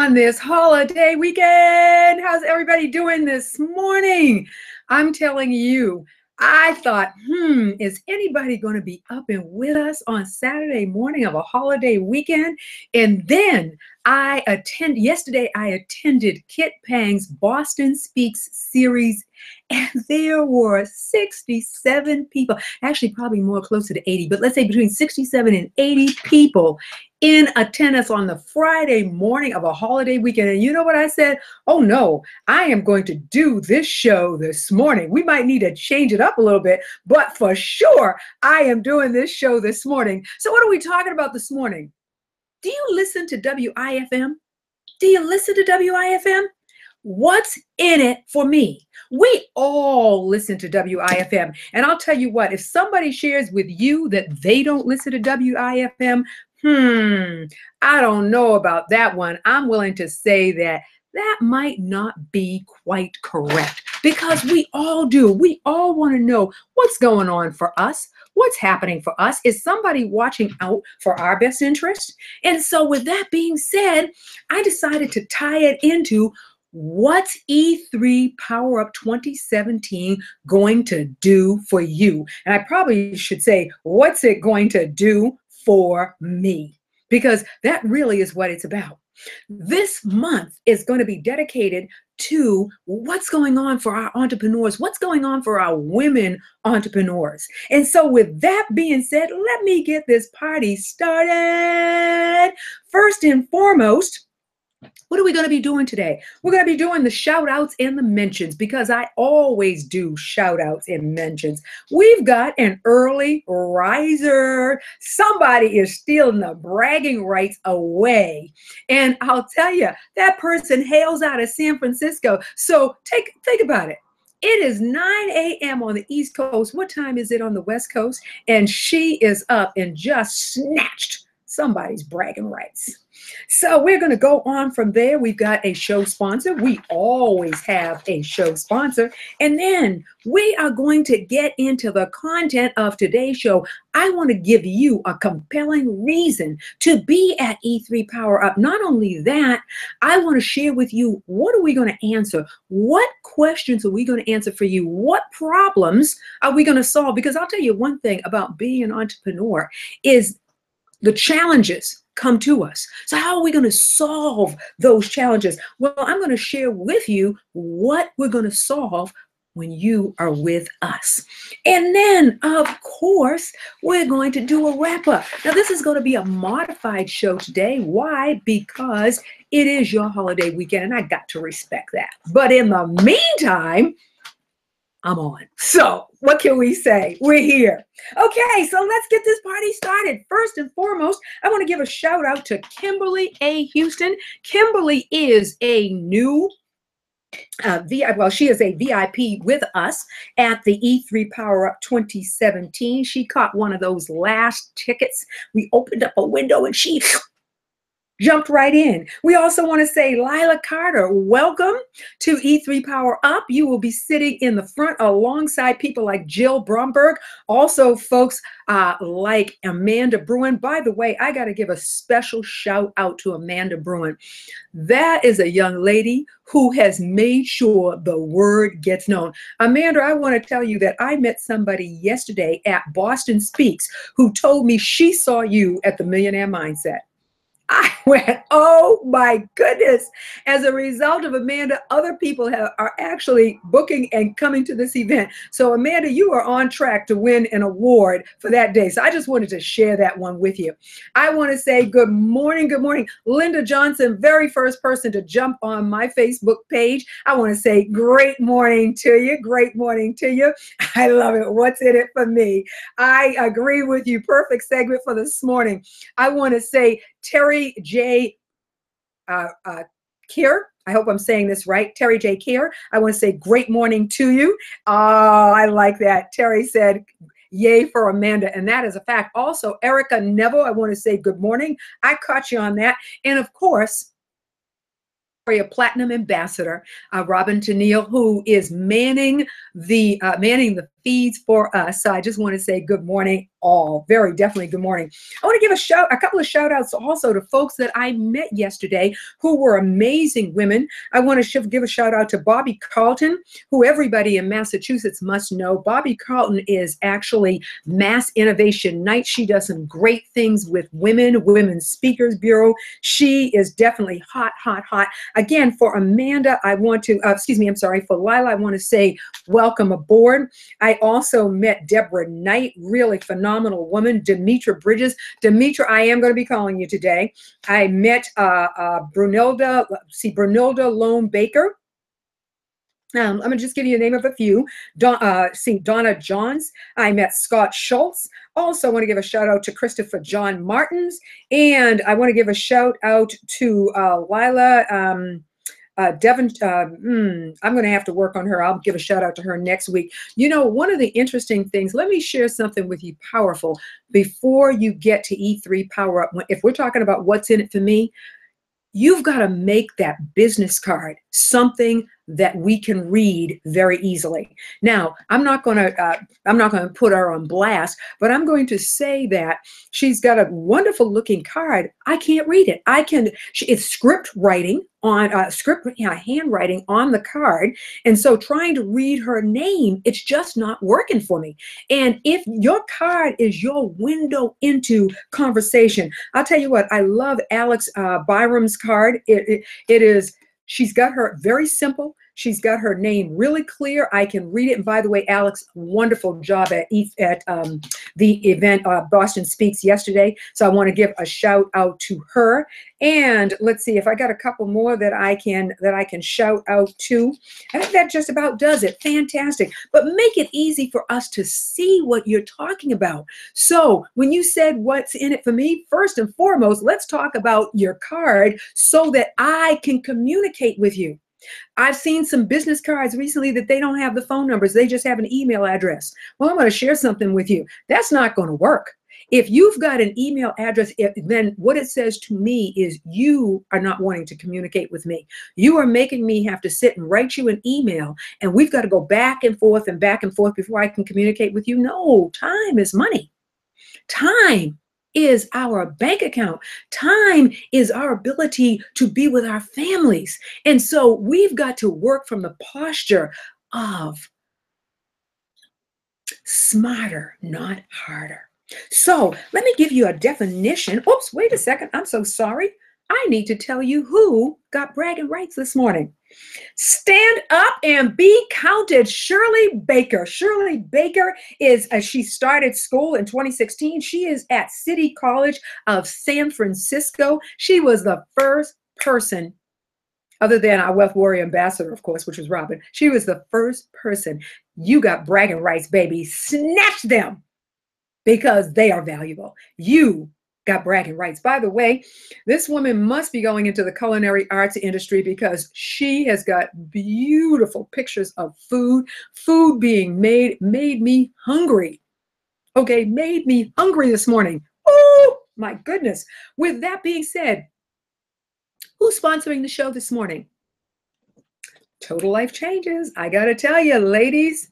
on this holiday weekend. How's everybody doing this morning? I'm telling you, I thought, is anybody going to be up and with us on Saturday morning of a holiday weekend? And then yesterday I attended Kit Pang's Boston Speaks series, and there were 67 people, actually probably more closer to 80, but let's say between 67 and 80 people in attendance on the Friday morning of a holiday weekend. And you know what I said? Oh no, I am going to do this show this morning. We might need to change it up a little bit, but for sure, I am doing this show this morning. So what are we talking about this morning? Do you listen to WIFM? Do you listen to WIFM? What's in it for me? We all listen to WIFM. And I'll tell you what, if somebody shares with you that they don't listen to WIFM, I don't know about that one. I'm willing to say that might not be quite correct, because we all do. We all want to know what's going on for us, what's happening for us. Is somebody watching out for our best interest? And so with that being said, I decided to tie it into what's E3PowerUP2017 going to do for you? And I probably should say, what's it going to do for me? Because that really is what it's about. This month is going to be dedicated to what's going on for our entrepreneurs, what's going on for our women entrepreneurs. And so with that being said, let me get this party started. First and foremost, what are we going to be doing today? We're going to be doing the shout outs and the mentions, because I always do shout outs and mentions. We've got an early riser. Somebody is stealing the bragging rights away. And I'll tell you, that person hails out of San Francisco. So think about it. It is 9 a.m. on the East Coast. What time is it on the West Coast? And she is up and just snatched somebody's bragging rights. So we're going to go on from there. We've got a show sponsor. We always have a show sponsor. And then we are going to get into the content of today's show. I want to give you a compelling reason to be at E3 Power Up. Not only that, I want to share with you, what are we going to answer? What questions are we going to answer for you? What problems are we going to solve? Because I'll tell you one thing about being an entrepreneur is the challenges come to us. So how are we going to solve those challenges? Well, I'm going to share with you what we're going to solve when you are with us. And then, of course, we're going to do a wrap up. Now, this is going to be a modified show today. Why? Because it is your holiday weekend, and I got to respect that. But in the meantime, I'm on. So what can we say? We're here. Okay, so let's get this party started. First and foremost, I want to give a shout out to Kimberly A. Houston. Kimberly is a new she is a VIP with us at the E3 Power Up 2017. She caught one of those last tickets. We opened up a window and she jumped right in. We also want to say, Lila Carter, welcome to E3 Power Up. You will be sitting in the front alongside people like Jill Bromberg. Also, folks like Amanda Bruin. By the way, I got to give a special shout out to Amanda Bruin. That is a young lady who has made sure the word gets known. Amanda, I want to tell you that I met somebody yesterday at Boston Speaks who told me she saw you at the Millionaire Mindset. I went, oh my goodness. As a result of Amanda, other people are actually booking and coming to this event. So Amanda, you are on track to win an award for that day. So I just wanted to share that one with you. I want to say good morning. Good morning. Linda Johnson, very first person to jump on my Facebook page. I want to say great morning to you. Great morning to you. I love it. What's in it for me? I agree with you. Perfect segment for this morning. I want to say Terry J. Kier. I hope I'm saying this right. Terry J. Kier. I want to say great morning to you. I like that. Terry said, yay for Amanda. And that is a fact. Also, Erica Neville, I want to say good morning. I caught you on that. And of course, a Platinum Ambassador, Robin Tennille, who is manning the feeds for us. So I just want to say good morning all. Very definitely good morning. I want to give a couple of shout outs also to folks that I met yesterday who were amazing women. I want to give a shout out to Bobby Carlton, who everybody in Massachusetts must know. Bobby Carlton is actually Mass Innovation Night. She does some great things with Women's Speakers Bureau. She is definitely hot, hot, hot. Again, for Amanda, I want to, for Lila, I want to say welcome aboard. I also met Deborah Knight, really phenomenal woman. Demetra Bridges. Demetra, I am going to be calling you today. I met Brunilda Lone Baker. I'm going to just give you the name of a few. Donna Johns. I met Scott Schultz. Also want to give a shout out to Christopher John Martins. And I want to give a shout out to Lila Devon. I'm going to have to work on her. I'll give a shout out to her next week. You know, one of the interesting things, let me share something with you powerful before you get to E3 Power Up. If we're talking about what's in it for me, you've got to make that business card something that we can read very easily. Now, I'm not going to put her on blast, but I'm going to say that she's got a wonderful looking card. I can't read it. It's script writing on handwriting on the card. And so trying to read her name, it's just not working for me. And if your card is your window into conversation, I'll tell you what, I love Alex Byram's card. She's got her very simple. She's got her name really clear. I can read it. And by the way, Alex, wonderful job at the event Boston Speaks yesterday. So I want to give a shout out to her. And let's see if I got a couple more that I can shout out to. I think that just about does it. Fantastic. But make it easy for us to see what you're talking about. So when you said what's in it for me, first and foremost, let's talk about your card so that I can communicate with you. I've seen some business cards recently that they don't have the phone numbers. They just have an email address. Well, I'm going to share something with you. That's not going to work. If you've got an email address, then what it says to me is you are not wanting to communicate with me. You are making me have to sit and write you an email, and we've got to go back and forth before I can communicate with you. No, time is money. Time is our bank account. Time is our ability to be with our families. And so we've got to work from the posture of smarter, not harder. So let me give you a definition. Oops, wait a second. I'm so sorry. I need to tell you who got bragging rights this morning. Stand up and be counted. Shirley Baker. Shirley Baker she started school in 2016. She is at City College of San Francisco. She was the first person, other than our Wealth Warrior Ambassador, of course, which was Robin. She was the first person. You got bragging rights, baby. Snatch them because they are valuable. You got bragging rights. By the way, this woman must be going into the culinary arts industry because she has got beautiful pictures of food. Food being made me hungry. Okay, made me hungry this morning. Oh, my goodness. With that being said, who's sponsoring the show this morning? Total Life Changes. I got to tell you, ladies,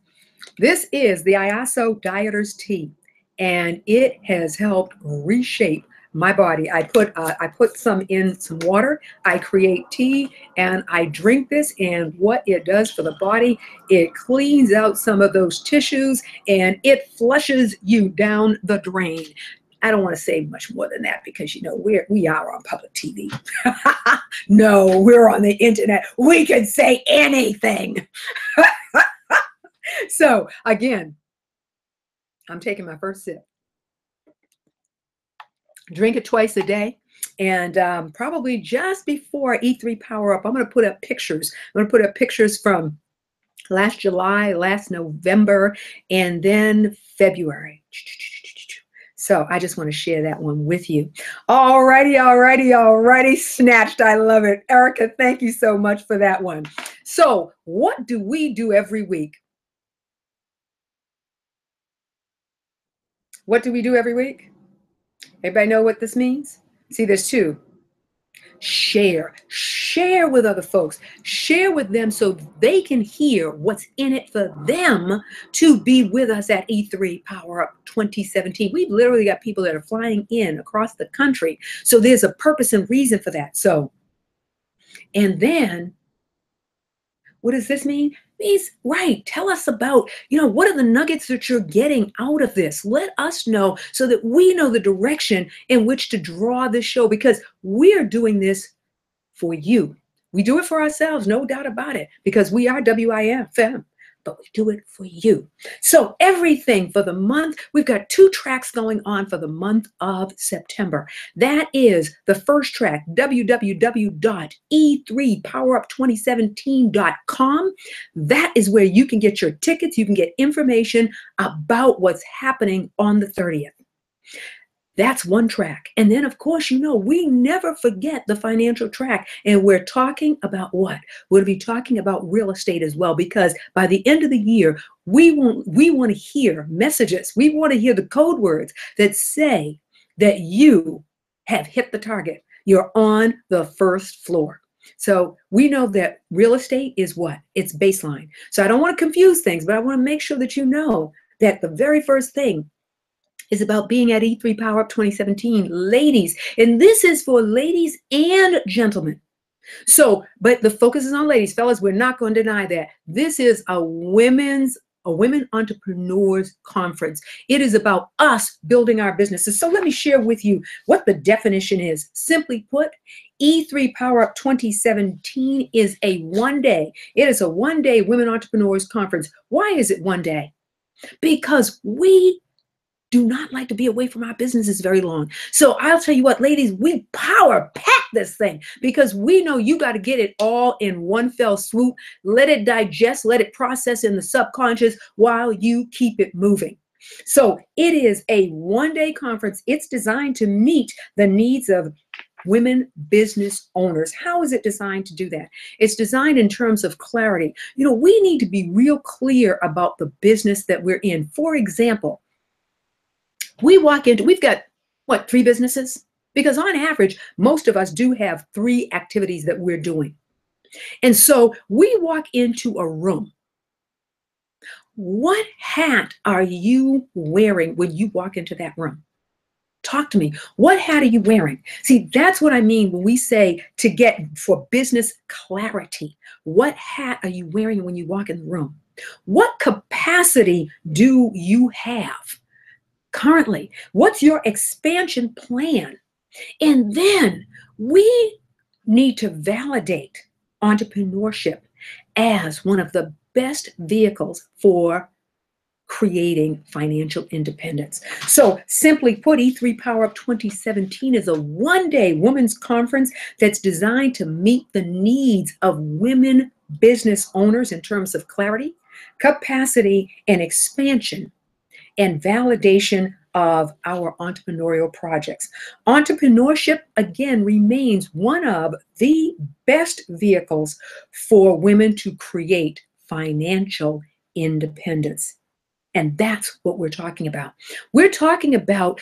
this is the IASO Dieters Tea. And it has helped reshape my body. I put some in some water, I create tea, and I drink this, and what it does for the body, it cleans out some of those tissues, and it flushes you down the drain. I don't want to say much more than that because, you know, we are on public TV. No, we're on the internet. We can say anything. So again, I'm taking my first sip. Drink it twice a day. And probably just before E3 Power Up, I'm going to put up pictures. I'm going to put up pictures from last July, last November, and then February. So I just want to share that one with you. Alrighty. Snatched. I love it. Erica, thank you so much for that one. So what do we do every week? What do we do every week? Everybody know what this means? See, there's two. Share with other folks, share with them so they can hear what's in it for them to be with us at E3 Power Up 2017. We've literally got people that are flying in across the country. So there's a purpose and reason for that. So, and then what does this mean? It means, right, tell us about, what are the nuggets that you're getting out of this? Let us know so that we know the direction in which to draw this show, because we're doing this for you. We do it for ourselves, no doubt about it, because we are WIFM, but we do it for you. So everything for the month, we've got 2 tracks going on for the month of September. That is the first track, www.E3PowerUp2017.com. That is where you can get your tickets. You can get information about what's happening on the 30th. That's one track. And then, of course, we never forget the financial track. And we're talking about what? We'll be talking about real estate as well, because by the end of the year, we want to hear messages. We want to hear the code words that say that you have hit the target. You're on the first floor. So we know that real estate is what? It's baseline. So I don't want to confuse things, but I want to make sure that you know that the very first thing is about being at E3 Power Up 2017, ladies. And this is for ladies and gentlemen. So, but the focus is on ladies. Fellas, we're not going to deny that. This is a women entrepreneurs conference. It is about us building our businesses. So let me share with you what the definition is. Simply put, E3 Power Up 2017 is a one-day. It is a one-day women entrepreneurs conference. Why is it one day? Because we do not like to be away from our businesses very long. So I'll tell you what, ladies, we power pack this thing, because we know you got to get it all in one fell swoop. Let it digest, let it process in the subconscious while you keep it moving. So it is a one-day conference. It's designed to meet the needs of women business owners. How is it designed to do that? It's designed in terms of clarity. We need to be real clear about the business that we're in. For example, we've got, 3 businesses? Because on average, most of us do have 3 activities that we're doing. And so we walk into a room. What hat are you wearing when you walk into that room? Talk to me. What hat are you wearing? See, that's what I mean when we say to get for business clarity. What hat are you wearing when you walk in the room? What capacity do you have currently? What's your expansion plan? And then we need to validate entrepreneurship as one of the best vehicles for creating financial independence. So simply put, E3 Power Up 2017 is a one-day women's conference that's designed to meet the needs of women business owners in terms of clarity, capacity, and expansion, and validation of our entrepreneurial projects. Entrepreneurship, again, remains one of the best vehicles for women to create financial independence. And that's what we're talking about. We're talking about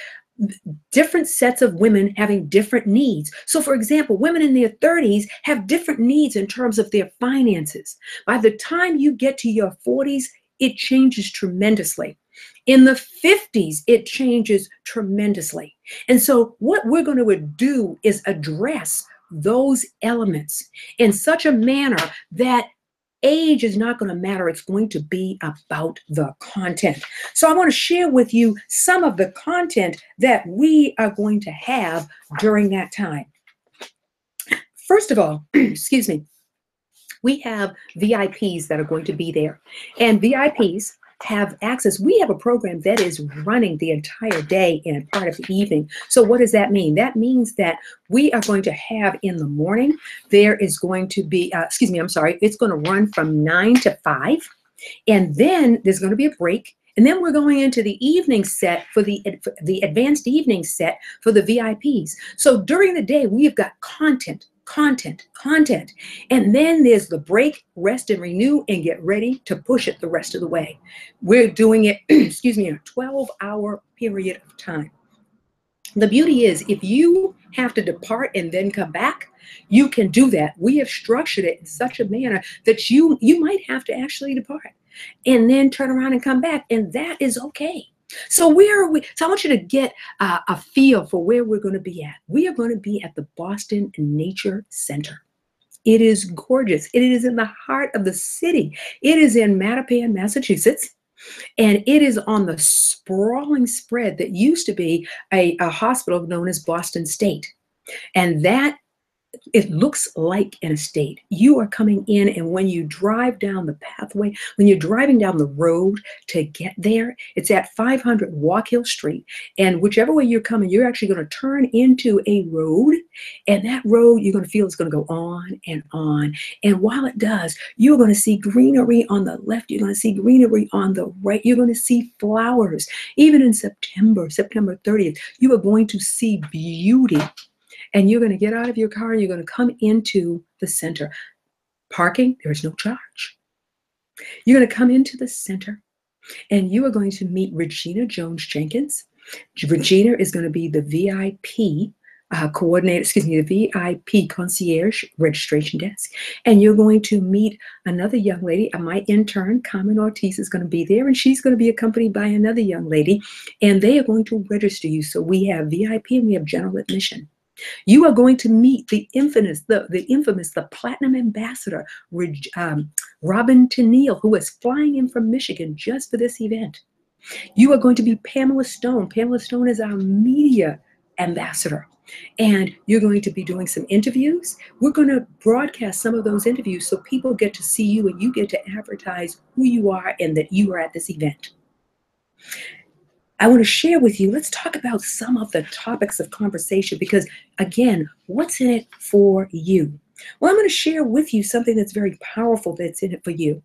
different sets of women having different needs. So for example, women in their 30s have different needs in terms of their finances. By the time you get to your 40s, it changes tremendously. In the 50s, it changes tremendously. And so what we're going to do is address those elements in such a manner that age is not going to matter. It's going to be about the content. So I want to share with you some of the content that we are going to have during that time. First of all, excuse me, we have VIPs that are going to be there. And VIPs have access. We have a program that is running the entire day and part of the evening. So what does that mean? That means that we are going to have in the morning, there is going to be, it's going to run from 9 to 5. And then there's going to be a break. And then we're going into the evening set for the advanced evening set for the VIPs. So during the day, we've got content. And then there's the break, rest and renew, and get ready to push it the rest of the way. We're doing it, in a 12-hour period of time. The beauty is, if you have to depart and then come back, you can do that. We have structured it in such a manner that you might have to actually depart and then turn around and come back, and that is okay. So where are we? So I want you to get a feel for where we're going to be at. We are going to be at the Boston Nature Center. It is gorgeous. It is in the heart of the city. It is in Mattapan, Massachusetts. And it is on the sprawling spread that used to be a hospital known as Boston State. And that, it looks like an estate. You are coming in, and when you drive down the pathway, when you're driving down the road to get there, it's at 500 Walk Hill Street. And whichever way you're coming, you're actually going to turn into a road. And that road, you're going to feel it's going to go on and on. And while it does, you're going to see greenery on the left. You're going to see greenery on the right. You're going to see flowers. Even in September 30th, you are going to see beauty. And you're going to get out of your car and you're going to come into the center. Parking, there is no charge. You're going to come into the center and you are going to meet Regina Jones-Jenkins. Regina is going to be the VIP coordinator, the VIP concierge registration desk. And you're going to meet another young lady. My intern, Carmen Ortiz, is going to be there, and she's going to be accompanied by another young lady, and they are going to register you. So we have VIP and we have general admission. You are going to meet the infamous, the platinum ambassador, Robin Tennille, who is flying in from Michigan just for this event. You are going to be Pamela Stone. Pamela Stone is our media ambassador. And you're going to be doing some interviews. We're going to broadcast some of those interviews so people get to see you and you get to advertise who you are and that you are at this event. I want to share with you, let's talk about some of the topics of conversation because, again, what's in it for you? Well, I'm going to share with you something that's very powerful that's in it for you.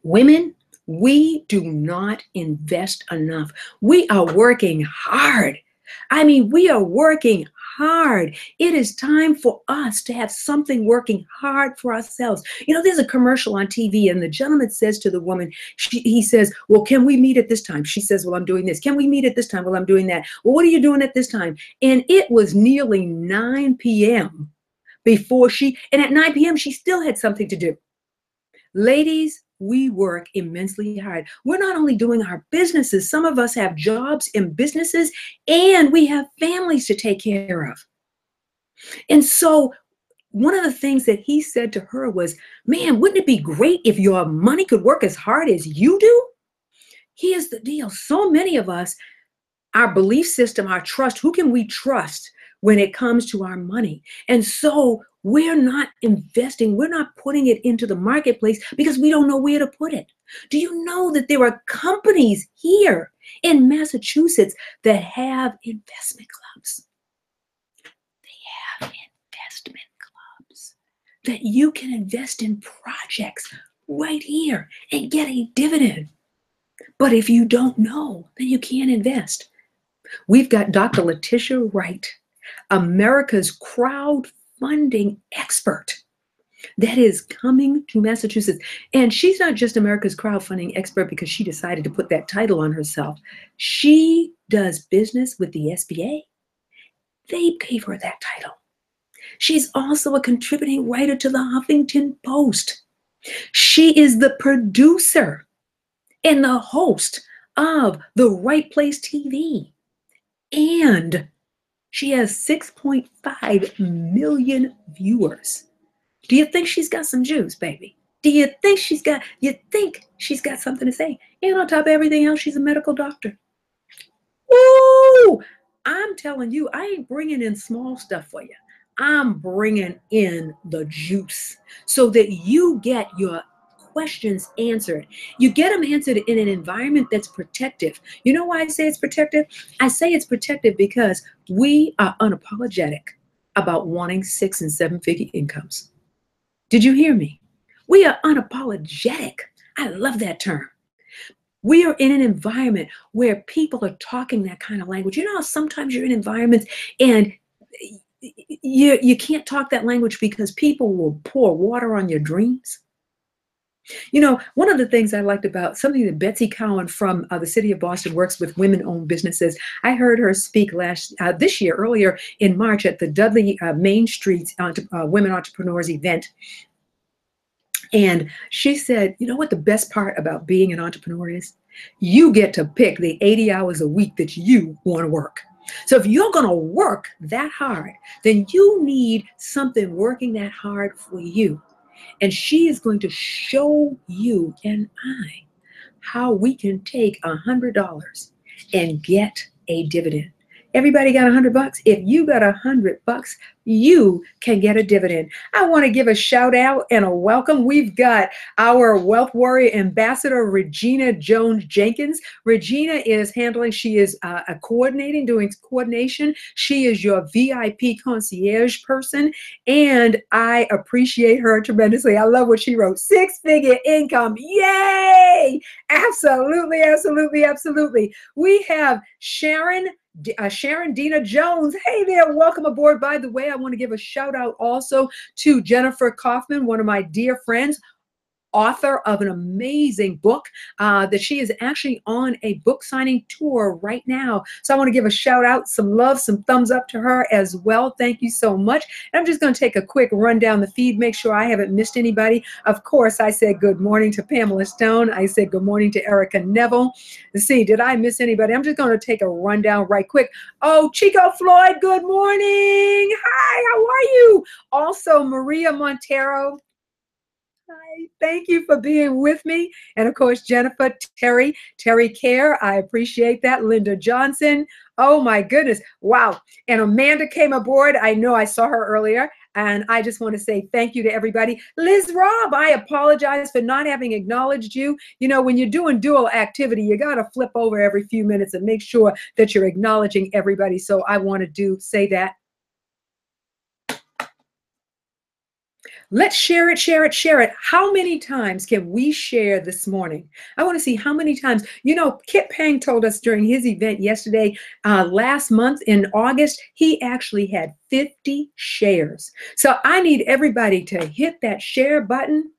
Women, we do not invest enough. We are working hard. I mean, we are working hard. It is time for us to have something working hard for ourselves. You know, there's a commercial on TV and the gentleman says to the woman, he says, well, can we meet at this time? She says, well, I'm doing this. Can we meet at this time? Well, I'm doing that. Well, what are you doing at this time? And it was nearly 9 p.m. before and at 9 p.m. she still had something to do. Ladies, we work immensely hard. We're not only doing our businesses, some of us have jobs in businesses and we have families to take care of. And so one of the things that he said to her was, man, wouldn't it be great if your money could work as hard as you do? Here's the deal. So many of us, our belief system, our trust, who can we trust when it comes to our money? And so we're not investing, we're not putting it into the marketplace because we don't know where to put it. Do you know that there are companies here in Massachusetts that have investment clubs? They have investment clubs that you can invest in projects right here and get a dividend. But if you don't know, then you can't invest. We've got Dr. Letitia Wright, America's crowdfunding expert, that is coming to Massachusetts. And she's not just America's crowdfunding expert because she decided to put that title on herself. She does business with the SBA. They gave her that title. She's also a contributing writer to the Huffington Post. She is the producer and the host of The Right Place TV. And she has 6.5 million viewers. Do you think she's got some juice, baby? Do you think she's got something to say? And on top of everything else, she's a medical doctor. Ooh, I'm telling you, I ain't bringing in small stuff for you. I'm bringing in the juice so that you get your questions answered. You get them answered in an environment that's protective. You know why I say it's protective? I say it's protective because we are unapologetic about wanting 6- and 7-figure incomes. Did you hear me? We are unapologetic. I love that term. We are in an environment where people are talking that kind of language. You know how sometimes you're in environments and you can't talk that language because people will pour water on your dreams? You know, one of the things I liked about something that Betsy Cowan from the city of Boston works with women-owned businesses. I heard her speak this year, earlier in March at the Dudley Main Street Women Entrepreneurs event. And she said, you know what the best part about being an entrepreneur is? You get to pick the 80 hours a week that you want to work. So if you're going to work that hard, then you need something working that hard for you. And she is going to show you and I how we can take $100 and get a dividend. Everybody got $100? If you got $100, you can get a dividend. I want to give a shout out and a welcome. We've got our Wealth Warrior Ambassador, Regina Jones Jenkins. Regina is handling, she is doing coordination. She is your VIP concierge person, and I appreciate her tremendously. I love what she wrote. 6-figure income. Yay! Absolutely, absolutely, absolutely. We have Sharon Dina Jones. Hey there, welcome aboard. By the way, I want to give a shout out also to Jennifer Kaufman, one of my dear friends, author of an amazing book that she is actually on a book signing tour right now. So I want to give a shout out, some love, some thumbs up to her as well. Thank you so much. And I'm just going to take a quick run down the feed, make sure I haven't missed anybody. Of course, I said good morning to Pamela Stone. I said good morning to Erica Neville. Let's see, did I miss anybody? I'm just going to take a rundown right quick. Oh, Chico Floyd, good morning. Hi, how are you? Also, Maria Montero. Hi, thank you for being with me. And of course, Jennifer, Terry Care, I appreciate that. Linda Johnson, oh my goodness, wow. And Amanda came aboard. I know I saw her earlier. And I just want to say thank you to everybody. Liz Robb, I apologize for not having acknowledged you. You know, when you're doing dual activity, you got to flip over every few minutes and make sure that you're acknowledging everybody. So I want to say that. Let's share it, share it, share it. How many times can we share this morning? I want to see how many times. You know, Kit Pang told us during his event yesterday, last month in August, he actually had 50 shares. So I need everybody to hit that share button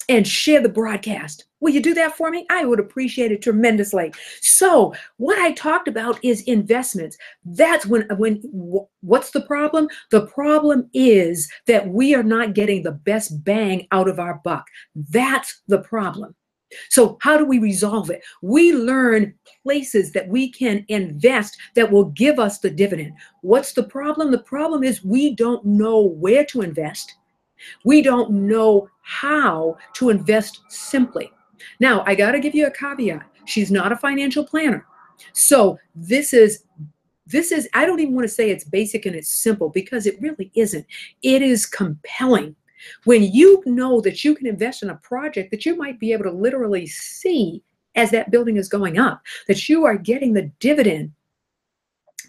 and share the broadcast. Will you do that for me? I would appreciate it tremendously. So what I talked about is investments. That's what's the problem? The problem is that we are not getting the best bang out of our buck. That's the problem. So how do we resolve it? We learn places that we can invest that will give us the dividend. What's the problem? The problem is we don't know where to invest. We don't know how to invest simply. Now, I got to give you a caveat. She's not a financial planner. So this is, I don't even want to say it's basic and it's simple, because it really isn't. It is compelling. When you know that you can invest in a project that you might be able to literally see as that building is going up, that you are getting the dividend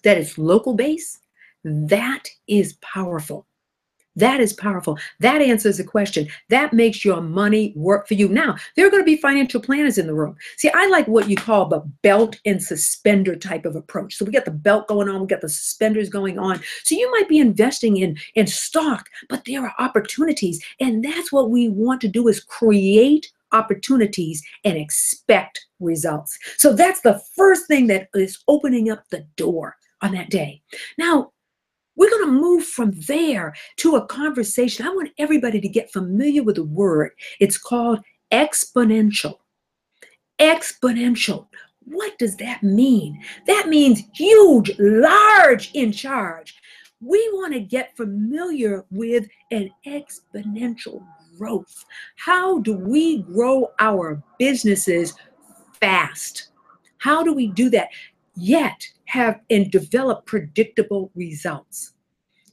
that is local base, that is powerful. That is powerful. That answers the question. That makes your money work for you. Now, there are going to be financial planners in the room. See, I like what you call the belt and suspender type of approach. So we got the belt going on, we got the suspenders going on. So you might be investing in stock, but there are opportunities. And that's what we want to do, is create opportunities and expect results. So that's the first thing that is opening up the door on that day. Now, we're going to move from there to a conversation. I want everybody to get familiar with the word. It's called exponential. Exponential. What does that mean? That means huge, large, in charge. We want to get familiar with an exponential growth. How do we grow our businesses fast? How do we do that, yet have and develop predictable results?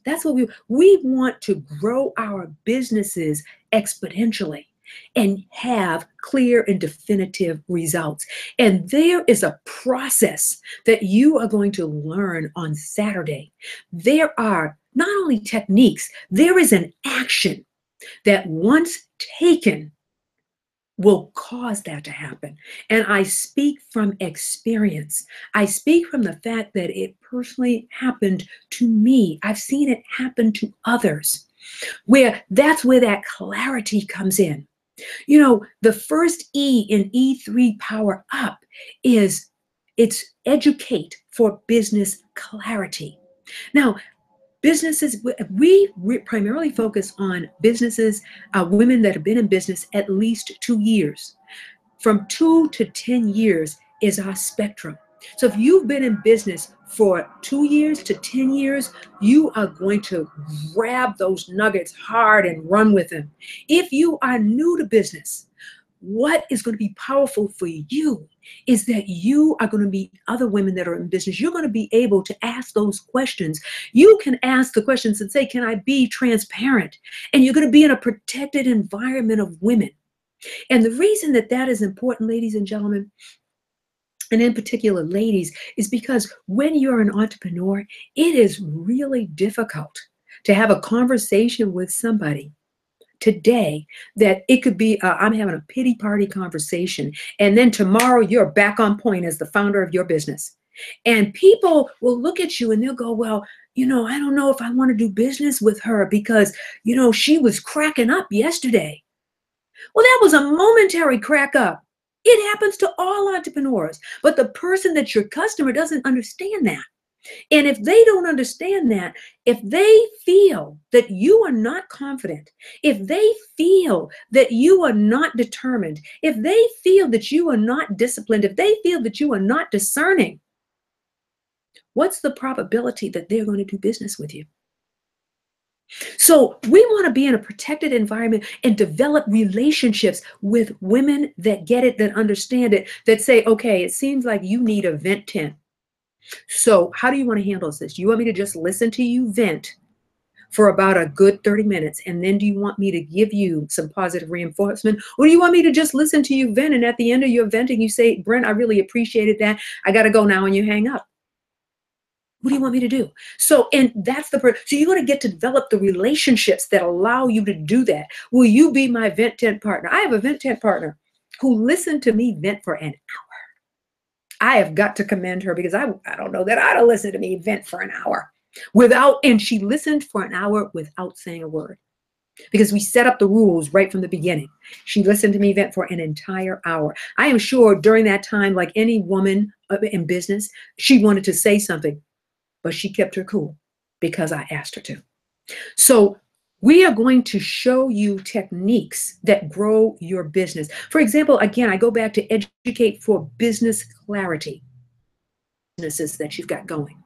That's what we want to grow our businesses exponentially and have clear and definitive results. And there is a process that you are going to learn on Saturday. There are not only techniques, there is an action that once taken will cause that to happen. And I speak from experience. I speak from the fact that it personally happened to me. I've seen it happen to others, where that's where that clarity comes in. You know, the first E in E3 Power Up is it's educate for business clarity. Now, businesses, we primarily focus on businesses, women that have been in business at least 2 years. From 2 to 10 years is our spectrum. So if you've been in business for 2 years to 10 years, you are going to grab those nuggets hard and run with them. If you are new to business, what is going to be powerful for you is that you are going to meet other women that are in business. You're going to be able to ask those questions. You can ask the questions and say, can I be transparent? And you're going to be in a protected environment of women. And the reason that that is important, ladies and gentlemen, and in particular ladies, is because when you're an entrepreneur, it is really difficult to have a conversation with somebody today that it could be I'm having a pity party conversation, and then tomorrow you're back on point as the founder of your business. And people will look at you and they'll go, well, you know, I don't know if I want to do business with her because, you know, she was cracking up yesterday. Well, that was a momentary crack up. It happens to all entrepreneurs, but the person that's your customer doesn't understand that. And if they don't understand that, if they feel that you are not confident, if they feel that you are not determined, if they feel that you are not disciplined, if they feel that you are not discerning, what's the probability that they're going to do business with you? So we want to be in a protected environment and develop relationships with women that get it, that understand it, that say, okay, it seems like you need a vent tent. So how do you want to handle this? You want me to just listen to you vent for about a good 30 minutes? And then do you want me to give you some positive reinforcement? Or do you want me to just listen to you vent? And at the end of your venting, you say, Brent, I really appreciated that. I got to go now, and you hang up. What do you want me to do? So, and that's so you're going to get to develop the relationships that allow you to do that. Will you be my vent tent partner? I have a vent tent partner who listened to me vent for an hour. I have got to commend her because I don't know that I'd have listened to me vent for an hour and she listened for an hour without saying a word because we set up the rules right from the beginning. She listened to me vent for an entire hour. I am sure during that time, like any woman in business, she wanted to say something, but she kept her cool because I asked her to. So we are going to show you techniques that grow your business. For example, again, I go back to educate for business clarity. Businesses that you've got going.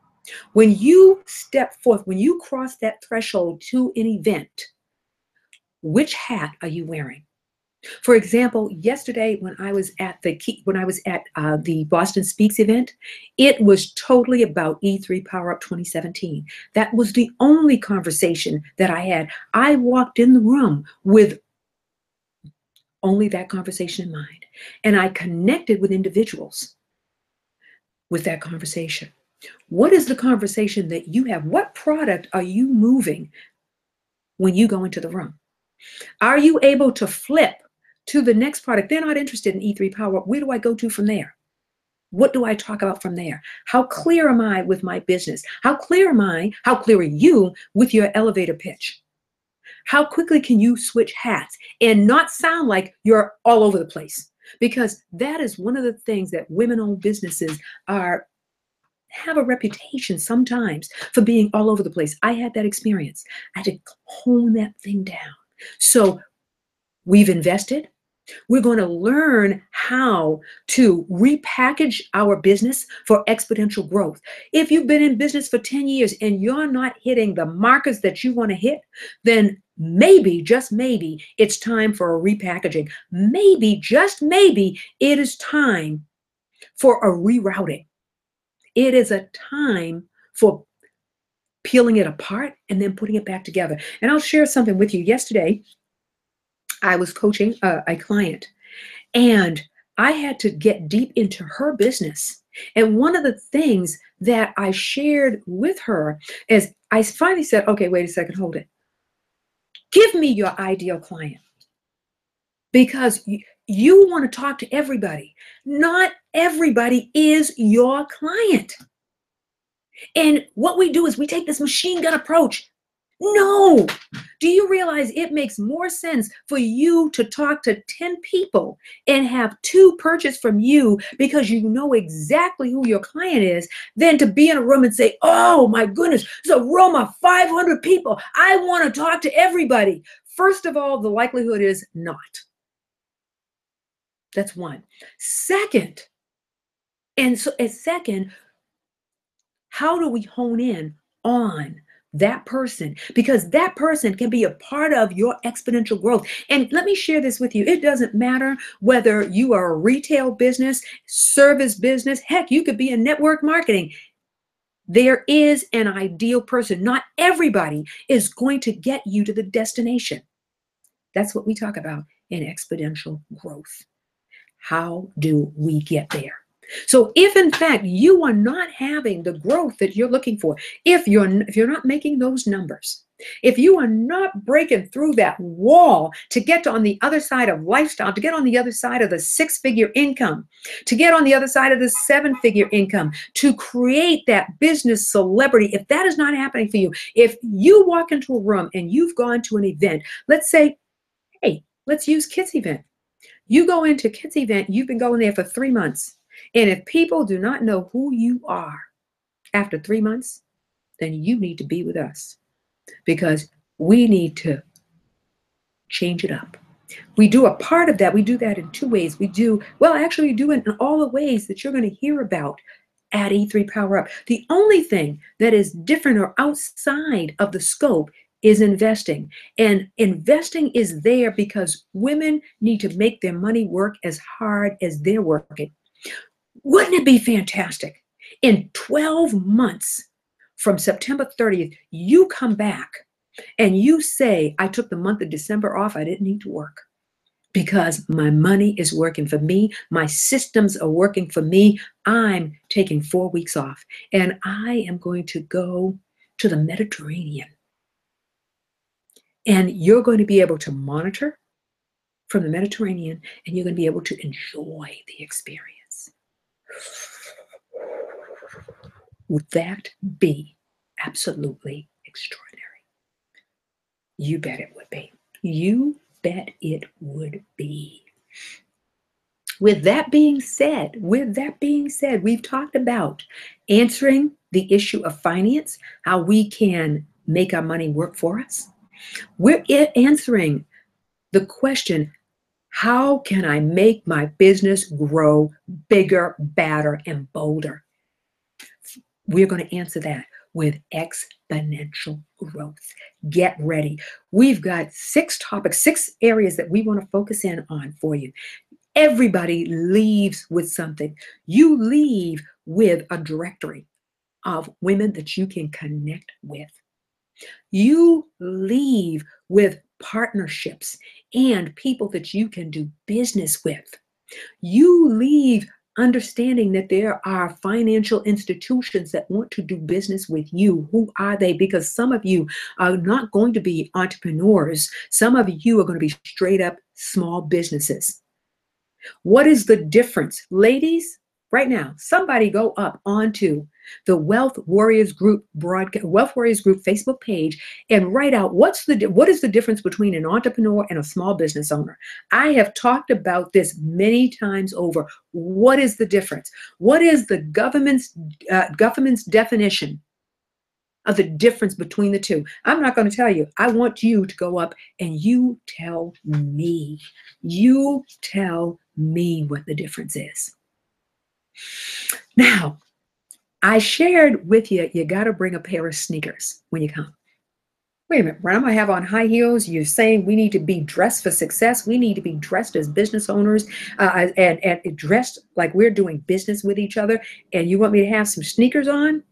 When you step forth, when you cross that threshold to an event, which hat are you wearing? For example, yesterday when I was at the Boston Speaks event, it was totally about E3PowerUP 2017. That was the only conversation that I had. I walked in the room with only that conversation in mind, and I connected with individuals with that conversation. What is the conversation that you have? What product are you moving when you go into the room? Are you able to flip to the next product? They're not interested in E3 Power. Where do I go to from there? What do I talk about from there? How clear am I with my business? How clear am I? How clear are you with your elevator pitch? How quickly can you switch hats and not sound like you're all over the place? Because that is one of the things that women-owned businesses have a reputation sometimes for being all over the place. I had that experience. I had to hone that thing down. So we've invested. We're going to learn how to repackage our business for exponential growth. If you've been in business for 10 years and you're not hitting the markers that you want to hit, then maybe, just maybe, it's time for a repackaging. Maybe, just maybe, it is time for a rerouting. It is a time for peeling it apart and then putting it back together. And I'll share something with you. Yesterday, I was coaching a client, and I had to get deep into her business. And one of the things that I shared with her is I finally said, okay, wait a second, hold it. Give me your ideal client, because you want to talk to everybody. Not everybody is your client. And what we do is we take this machine gun approach. No, Do you realize it makes more sense for you to talk to 10 people and have 2 purchase from you because you know exactly who your client is than to be in a room and say, oh my goodness, there's a room of 500 people. I want to talk to everybody. First of all, the likelihood is not. That's one. Second, how do we hone in on that person? Because that person can be a part of your exponential growth. And let me share this with you. It doesn't matter whether you are a retail business, service business, heck, you could be in network marketing. There is an ideal person. Not everybody is going to get you to the destination. That's what we talk about in exponential growth. How do we get there? So if in fact you are not having the growth that you're looking for, if you're not making those numbers, if you are not breaking through that wall to get on the other side of lifestyle, to get on the other side of the 6-figure income, to get on the other side of the 7-figure income, to create that business celebrity, if that is not happening for you, if you walk into a room and you've gone to an event, let's say, hey, let's use Kids event. You go into Kids event, you've been going there for 3 months. And if people do not know who you are after 3 months, then you need to be with us because we need to change it up. We do a part of that. We do that in 2 ways. We do it in all the ways that you're going to hear about at E3 Power Up. The only thing that is different or outside of the scope is investing. And investing is there because women need to make their money work as hard as they're working. Wouldn't it be fantastic? In 12 months from September 30th, you come back and you say, I took the month of December off. I didn't need to work because my money is working for me. My systems are working for me. I'm taking 4 weeks off and I am going to go to the Mediterranean. And you're going to be able to monitor from the Mediterranean and you're going to be able to enjoy the experience. Would that be absolutely extraordinary? You bet it would be. You bet it would be. With that being said, we've talked about answering the issue of finance, how we can make our money work for us. We're answering the question, how can I make my business grow bigger, badder, and bolder? We're going to answer that with exponential growth. Get ready. We've got 6 topics, 6 areas that we want to focus in on for you. Everybody leaves with something. You leave with a directory of women that you can connect with. You leave with partnerships and people that you can do business with. You leave understanding that there are financial institutions that want to do business with you. Who are they? Because some of you are not going to be entrepreneurs. Some of you are going to be straight up small businesses. What is the difference? Ladies, right now, somebody go up onto the Wealth Warriors Group Facebook page and write out what is the difference between an entrepreneur and a small business owner. I have talked about this many times over. What is the difference? What is the government's definition of the difference between the two? I'm not going to tell you. I want you to go up and you tell me. You tell me what the difference is. Now, I shared with you, you got to bring a pair of sneakers when you come. Wait a minute, Brent, I'm going to have on high heels. You're saying we need to be dressed for success. We need to be dressed as business owners and dressed like we're doing business with each other. And you want me to have some sneakers on?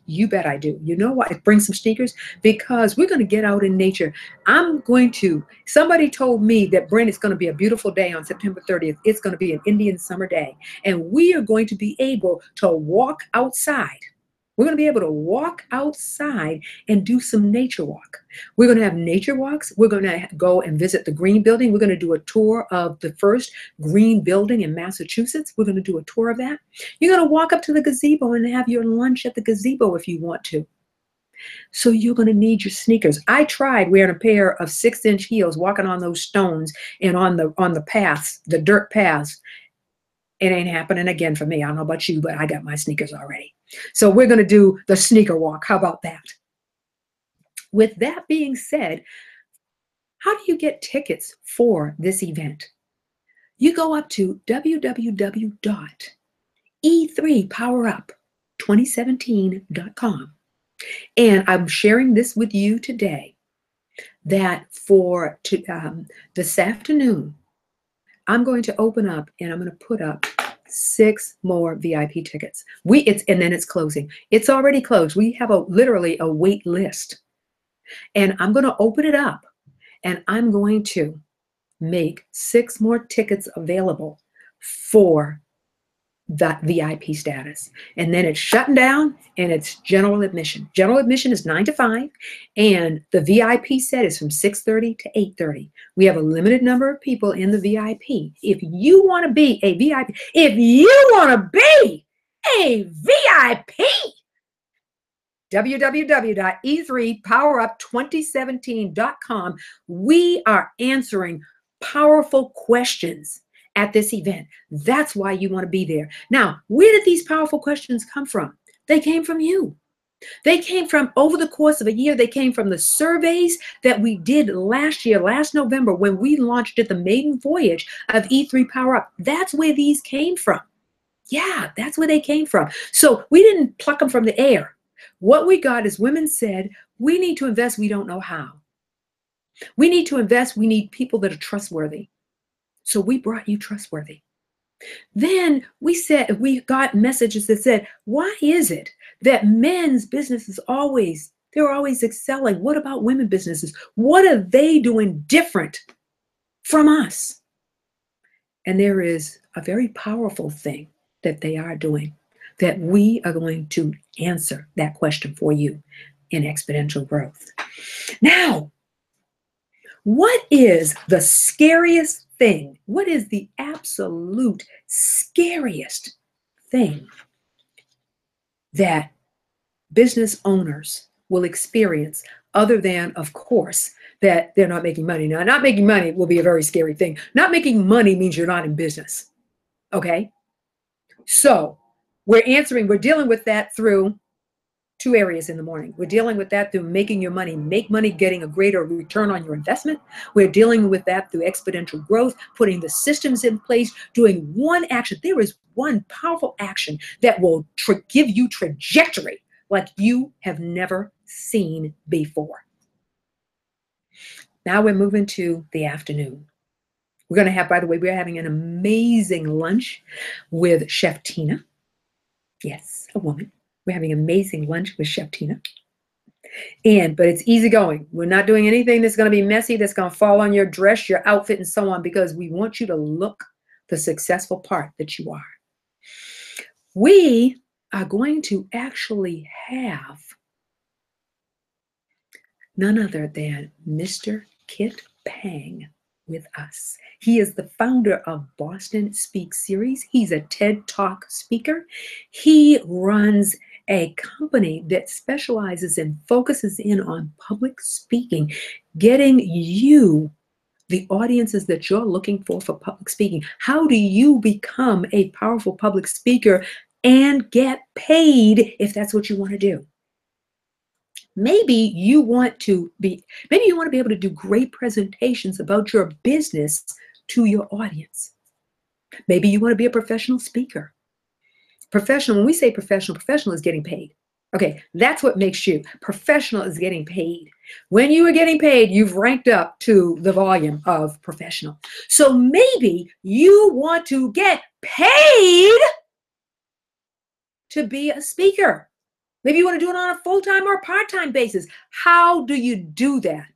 You bet I do. You know what? Bring some sneakers because we're going to get out in nature. Somebody told me that, Brent, it's going to be a beautiful day on September 30th. It's going to be an Indian summer day. And we are going to be able to walk outside. We're going to be able to walk outside and do some nature walk. We're going to have nature walks. We're going to go and visit the Green Building. We're going to do a tour of the first green building in Massachusetts. We're going to do a tour of that. You're going to walk up to the gazebo and have your lunch at the gazebo if you want to. So you're going to need your sneakers. I tried wearing a pair of 6-inch heels, walking on those stones and on the paths, the dirt paths. It ain't happening again for me. I don't know about you, but I got my sneakers already. So we're going to do the sneaker walk. How about that? With that being said, how do you get tickets for this event? You go up to www.E3PowerUP2017.com. And I'm sharing this with you today that for this afternoon, I'm going to open up and I'm going to put up 6 more VIP tickets. And then it's closing. It's already closed. We have literally a wait list. And I'm going to open it up and I'm going to make 6 more tickets available for that VIP status. And then it's shutting down and it's general admission. General admission is 9 to 5 and the VIP set is from 6:30 to 8:30. We have a limited number of people in the VIP. If you want to be a VIP, www.E3PowerUp2017.com. We are answering powerful questions at this event. That's why you want to be there. Now, where did these powerful questions come from? They came from you. They came from over the course of a year. They came from the surveys that we did last year, last November, when we launched at the maiden voyage of E3 Power Up. That's where these came from. Yeah, that's where they came from. So we didn't pluck them from the air. What we got is women said, we need to invest. We don't know how. We need to invest. We need people that are trustworthy. So we brought you trustworthy. Then we got messages that said, why is it that men's businesses they're always excelling? What about women businesses? What are they doing different from us? And there is a very powerful thing that they are doing that we are going to answer that question for you in exponential growth. Now, what is the scariest thing? What is the absolute scariest thing that business owners will experience other than, of course, that they're not making money? Now, not making money will be a very scary thing. Not making money means you're not in business, okay? So we're dealing with that through 2 areas in the morning. We're dealing with that through making your money, getting a greater return on your investment. We're dealing with that through exponential growth, putting the systems in place, doing one action. There is one powerful action that will give you trajectory like you have never seen before. Now we're moving to the afternoon. We're going to have, by the way, we're having an amazing lunch with Chef Tina. Yes, a woman. We're having amazing lunch with Chef Tina. But it's easy going. We're not doing anything that's going to be messy, that's going to fall on your dress, your outfit, and so on, because we want you to look the successful part that you are. We are going to actually have none other than Mr. Kit Pang with us. He is the founder of Boston Speak Series. He's a TED Talk speaker. He runs a company that specializes and focuses in on public speaking, getting you the audiences that you're looking for public speaking. How do you become a powerful public speaker and get paid if that's what you want to do? Maybe you want to be able to do great presentations about your business to your audience. Maybe you want to be a professional speaker. Professional, when we say professional is getting paid. Okay, that's what makes you. Professional is getting paid. When you are getting paid, you've ranked up to the volume of professional. So maybe you want to get paid to be a speaker. Maybe you want to do it on a full-time or part-time basis. How do you do that?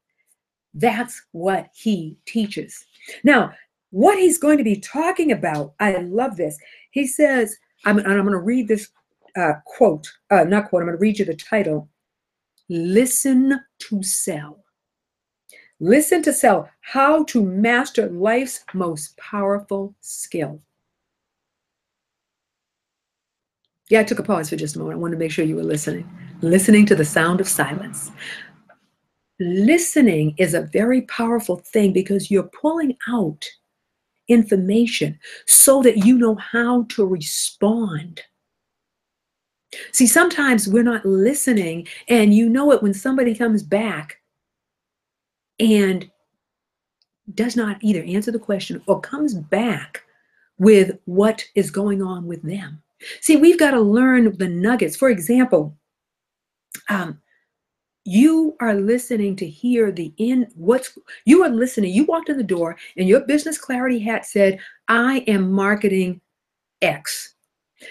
That's what he teaches. Now, what he's going to be talking about, I love this. He says, I'm going to read this quote, I'm going to read you the title, Listen to Sell. Listen to Sell, How to Master Life's Most Powerful Skill. Yeah, I took a pause for just a moment. I wanted to make sure you were listening. listening to the sound of silence. Listening is a very powerful thing because you're pulling out information so that you know how to respond. See, sometimes we're not listening, and you know it when somebody comes back and does not either answer the question or comes back with what is going on with them. See, we've got to learn the nuggets. For example, you are listening to hear you are listening. You walked in the door and your business clarity hat said, I am marketing X.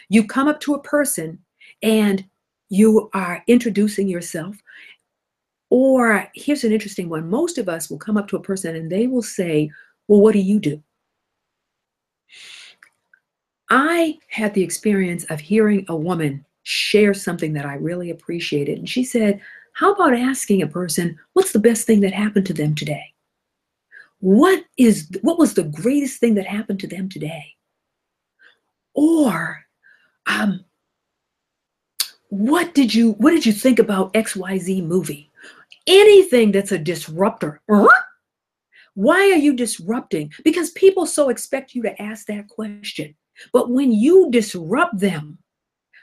You come up to a person and you are introducing yourself. Or here's an interesting one. Most of us will come up to a person and they will say, well, what do you do? I had the experience of hearing a woman share something that I really appreciated. And she said, how about asking a person, what's the best thing that happened to them today? What was the greatest thing that happened to them today? Or what did you think about XYZ movie? Anything that's a disruptor. Why are you disrupting? Because people so expect you to ask that question. But when you disrupt them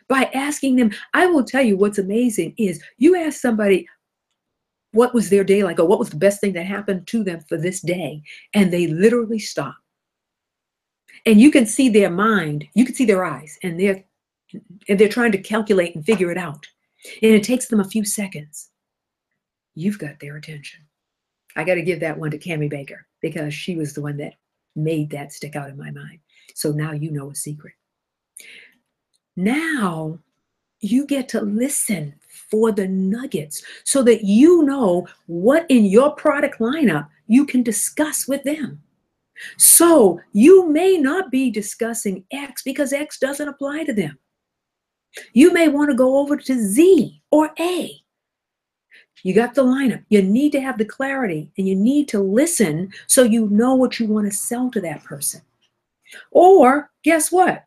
by asking them, I will tell you what's amazing is you ask somebody, what was their day like? Or what was the best thing that happened to them for this day? And they literally stop. And you can see their mind, you can see their eyes, and they're trying to calculate and figure it out. And it takes them a few seconds. You've got their attention. I got to give that one to Cammie Baker because she was the one that made that stick out in my mind. So now you know a secret. Now you get to listen for the nuggets so that you know what in your product lineup you can discuss with them. So you may not be discussing X because X doesn't apply to them. You may want to go over to Z or A. You got the lineup. You need to have the clarity and you need to listen so you know what you want to sell to that person. Or guess what?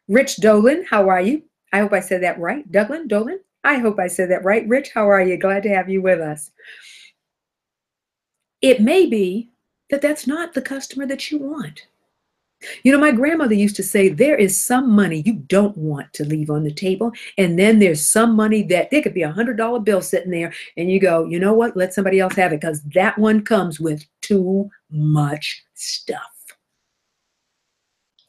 Rich Dolan, how are you? I hope I said that right. Dolan? I hope I said that right. Rich, how are you? Glad to have you with us. It may be that that's not the customer that you want. You know, my grandmother used to say, there is some money you don't want to leave on the table. And then there's some money that there could be $100 bill sitting there. And you go, you know what? Let somebody else have it because that one comes with too much stuff.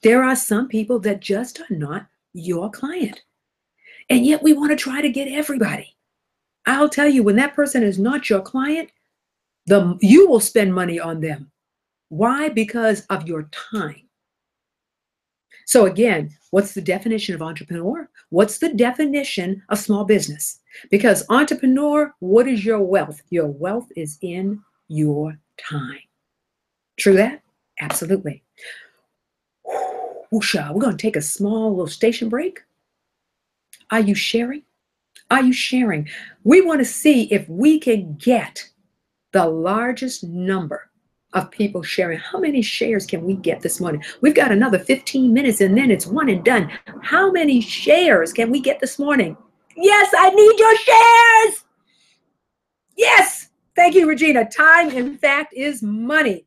There are some people that just are not your client. And yet we want to try to get everybody. I'll tell you, when that person is not your client, you will spend money on them. Why? Because of your time. So again, what's the definition of entrepreneur? What's the definition of small business? Because entrepreneur, what is your wealth? Your wealth is in your time. True that? Absolutely. Whoosha, we're going to take a small little station break. Are you sharing? Are you sharing? We want to see if we can get the largest number of people sharing. How many shares can we get this morning? We've got another 15 minutes and then it's one and done. How many shares can we get this morning? Yes, I need your shares. Yes. Thank you, Regina. Time, in fact, is money.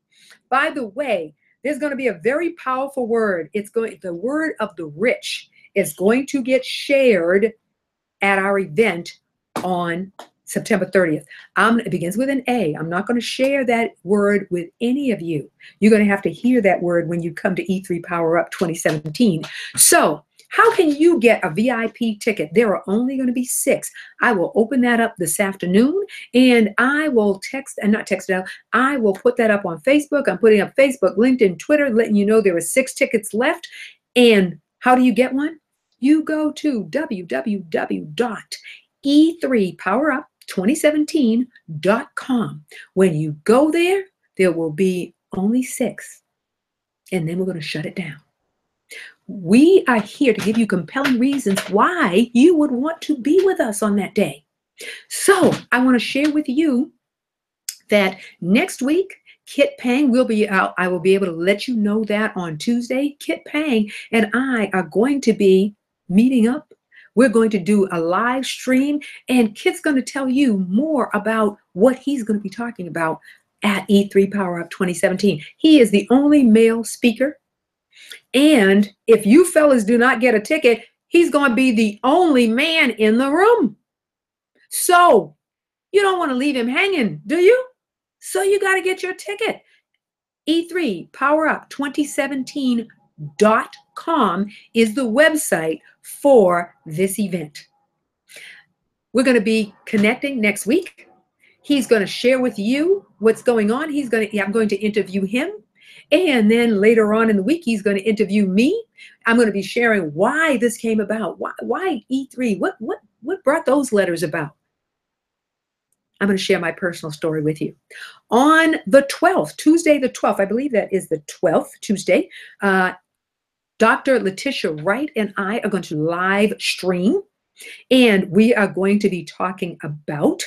By the way, there's going to be a very powerful word. The word of the rich is going to get shared at our event on September 30th. It begins with an A. I'm not going to share that word with any of you. You're going to have to hear that word when you come to E3PowerUP2017. So how can you get a VIP ticket? There are only going to be 6. I will open that up this afternoon and I will I will put that up on Facebook. I'm putting up Facebook, LinkedIn, Twitter, letting you know there are 6 tickets left. And how do you get one? You go to www.E3PowerUp2017.com. When you go there, there will be only 6. And then we're going to shut it down. We are here to give you compelling reasons why you would want to be with us on that day. So I want to share with you that next week, Kit Pang will be out. I will be able to let you know that on Tuesday. Kit Pang and I are going to be meeting up We're going to do a live stream, and Kit's going to tell you more about what he's going to be talking about at E3 Power Up 2017. He is the only male speaker. And if you fellas do not get a ticket, he's going to be the only man in the room. So you don't want to leave him hanging, do you? So you got to get your ticket. E3PowerUp2017.com is the website for this event. We're going to be connecting next week. He's going to share with you what's going on. I'm going to interview him. And then later on in the week, he's going to interview me. I'm going to be sharing why this came about. Why E3? What brought those letters about? I'm going to share my personal story with you. On the 12th, Tuesday the 12th, I believe that is the 12th, Tuesday, Dr. Letitia Wright and I are going to live stream, and we are going to be talking about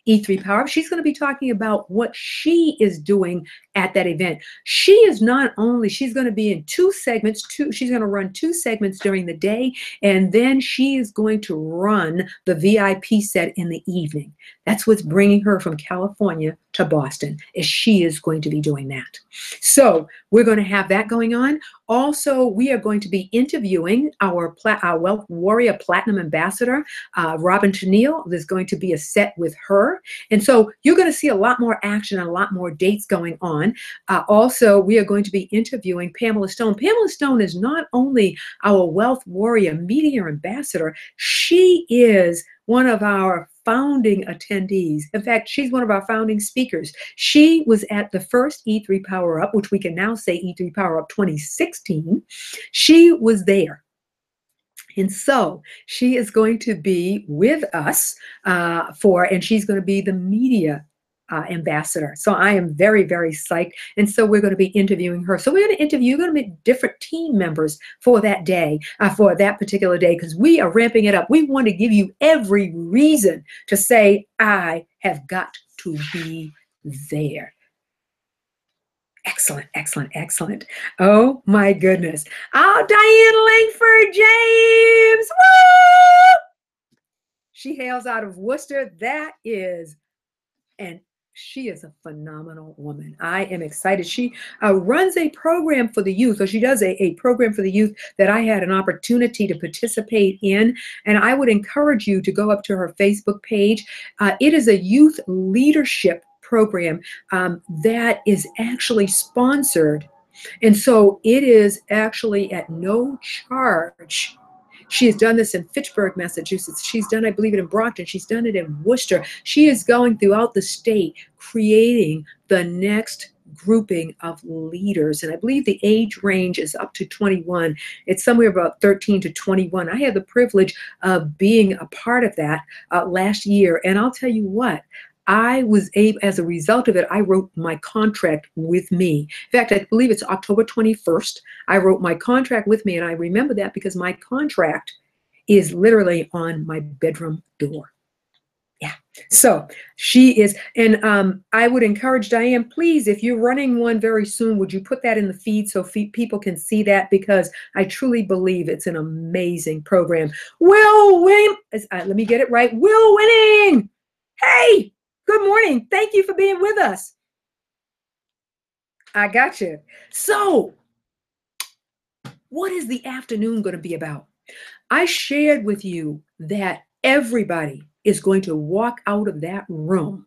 E3 Power. She's going to be talking about what she is doing at that event. She's going to be in two segments. She's going to run two segments during the day, and then she is going to run the VIP set in the evening. That's what's bringing her from California to Boston, is she is going to be doing that. So we're going to have that going on. Also, we are going to be interviewing our Wealth Warrior Platinum Ambassador, Robin Tennille. There's going to be a set with her. And so you're going to see a lot more action and a lot more dates going on. Also, we are going to be interviewing Pamela Stone. Pamela Stone is not only our Wealth Warrior Media Ambassador, she is one of our founding attendees. In fact, she's one of our founding speakers. She was at the first E3 Power Up, which we can now say E3 Power Up 2016. She was there. And so she is going to be with us and she's going to be the media ambassador. So I am very, very psyched. And so we're going to be interviewing her. So we're going to meet different team members for that day, for that particular day, because we are ramping it up. We want to give you every reason to say, I have got to be there. Excellent, excellent, excellent. Oh my goodness. Oh, Diane Langford James. Woo! She hails out of Worcester. She is a phenomenal woman. I am excited. She runs a program for the youth, or she does a program for the youth that I had an opportunity to participate in. And I would encourage you to go up to her Facebook page. It is a youth leadership program that is actually sponsored. And so it is actually at no charge. She has done this in Fitchburg, Massachusetts. She's done, I believe, it in Brockton. She's done it in Worcester. She is going throughout the state creating the next grouping of leaders. And I believe the age range is up to 21. It's somewhere about 13 to 21. I had the privilege of being a part of that last year. And I'll tell you what, I was able, as a result of it, I wrote my contract with me. In fact, I believe it's October 21st. I wrote my contract with me, and I remember that because my contract is literally on my bedroom door. Yeah. So she is, and I would encourage Diane, please, if you're running one very soon, would you put that in the feed so people can see that? Because I truly believe it's an amazing program. Will Winning, let me get it right. Will Winning. Hey. Good morning. Thank you for being with us. I got you. So, what is the afternoon going to be about? I shared with you that everybody is going to walk out of that room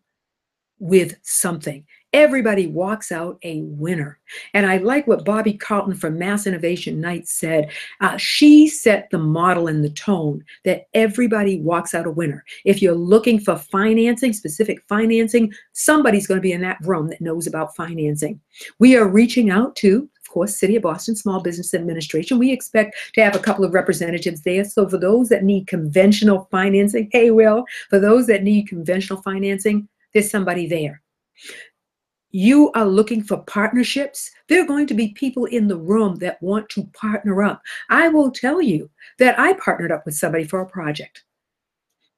with something. Everybody walks out a winner. And I like what Bobby Carlton from Mass Innovation Night said. She set the model and the tone that everybody walks out a winner. If you're looking for financing, specific financing, somebody's going to be in that room that knows about financing. We are reaching out to, of course, City of Boston Small Business Administration. We expect to have a couple of representatives there. So for those that need conventional financing, hey, Will, for those that need conventional financing, there's somebody there. You are looking for partnerships. There are going to be people in the room that want to partner up. I will tell you that I partnered up with somebody for a project.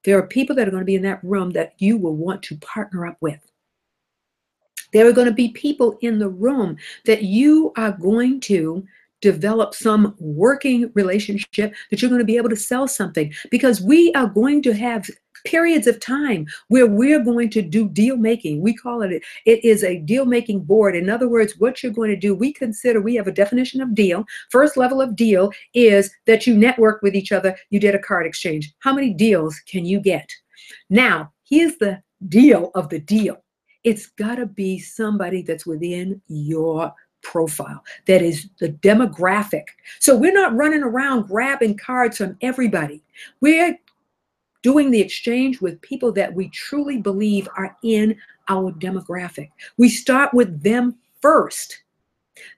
There are people that are going to be in that room that you will want to partner up with. There are going to be people in the room that you are going to develop some working relationship that you're going to be able to sell something, because we are going to have periods of time where we're going to do deal making. We call it is a deal making board. In other words, what you're going to do, we have a definition of deal. First level of deal is that you network with each other. You did a card exchange. How many deals can you get? Now, here's the deal of the deal. It's got to be somebody that's within your profile, that is the demographic. So we're not running around grabbing cards from everybody. We're doing the exchange with people that we truly believe are in our demographic. We start with them first.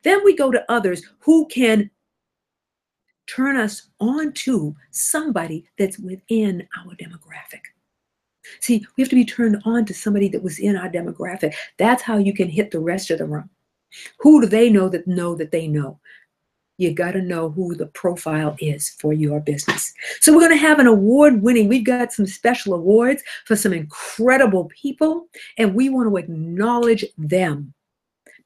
Then we go to others who can turn us on to somebody that's within our demographic. See, we have to be turned on to somebody that was in our demographic. That's how you can hit the rest of the room. Who do they know that they know? You got to know who the profile is for your business. So we're going to have an award winning. We've got some special awards for some incredible people, and we want to acknowledge them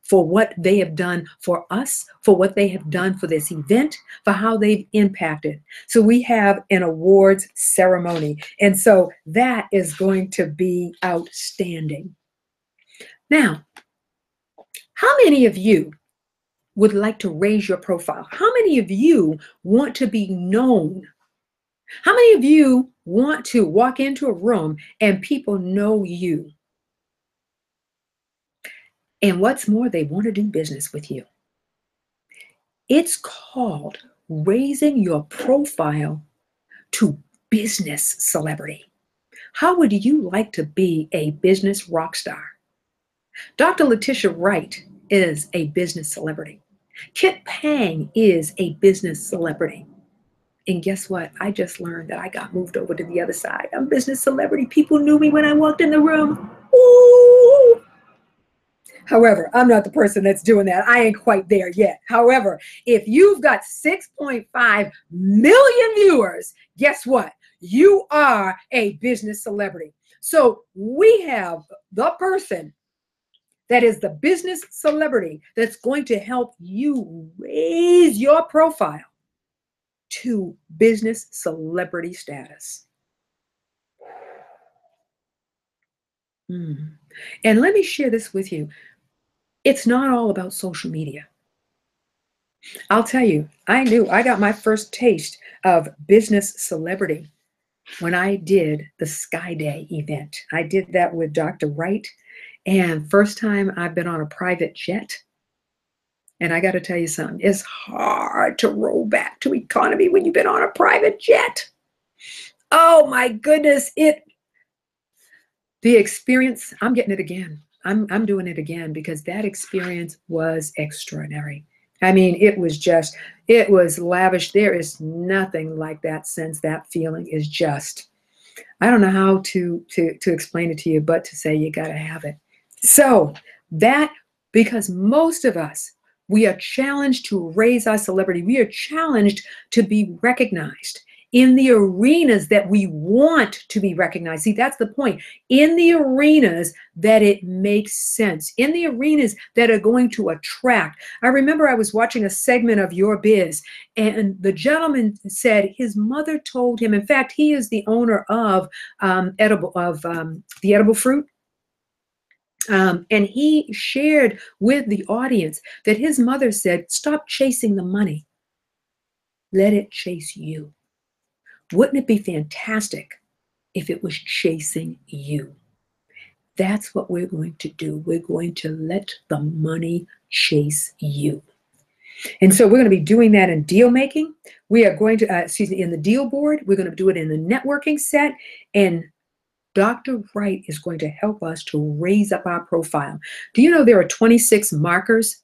for what they have done for us, for what they have done for this event, for how they've impacted. So we have an awards ceremony, and so that is going to be outstanding. Now, how many of you would like to raise your profile? How many of you want to be known? How many of you want to walk into a room and people know you? And what's more, they want to do business with you. It's called raising your profile to business celebrity. How would you like to be a business rock star? Dr. Letitia Wright is a business celebrity. Kit Pang is a business celebrity. And guess what? I just learned that I got moved over to the other side. I'm a business celebrity. People knew me when I walked in the room. Ooh. However, I'm not the person that's doing that. I ain't quite there yet. However, if you've got 6.5 million viewers, guess what? You are a business celebrity. So we have the person that is the business celebrity that's going to help you raise your profile to business celebrity status. And let me share this with you. It's not all about social media. I'll tell you, I got my first taste of business celebrity when I did the Sky Day event. I did that with Dr. Wright, and first time I've been on a private jet. And I got to tell you something, it's hard to roll back to economy when you've been on a private jet. Oh my goodness, the experience, I'm getting it again. I'm doing it again because that experience was extraordinary. I mean, it was lavish. There is nothing like that since. That feeling is just, I don't know how to explain it to you, but to say you got to have it. So because most of us, we are challenged to raise our celebrity. We are challenged to be recognized in the arenas that we want to be recognized. See, that's the point. In the arenas that it makes sense, in the arenas that are going to attract. I remember I was watching a segment of Your Biz, and the gentleman said his mother told him, in fact, he is the owner of the edible fruit. And he shared with the audience that his mother said, stop chasing the money. Let it chase you. Wouldn't it be fantastic if it was chasing you? That's what we're going to do. We're going to let the money chase you. And so we're going to be doing that in deal making. We are going to, in the deal board. We're going to do it in the networking set. And Dr. Wright is going to help us to raise up our profile. Do you know there are 26 markers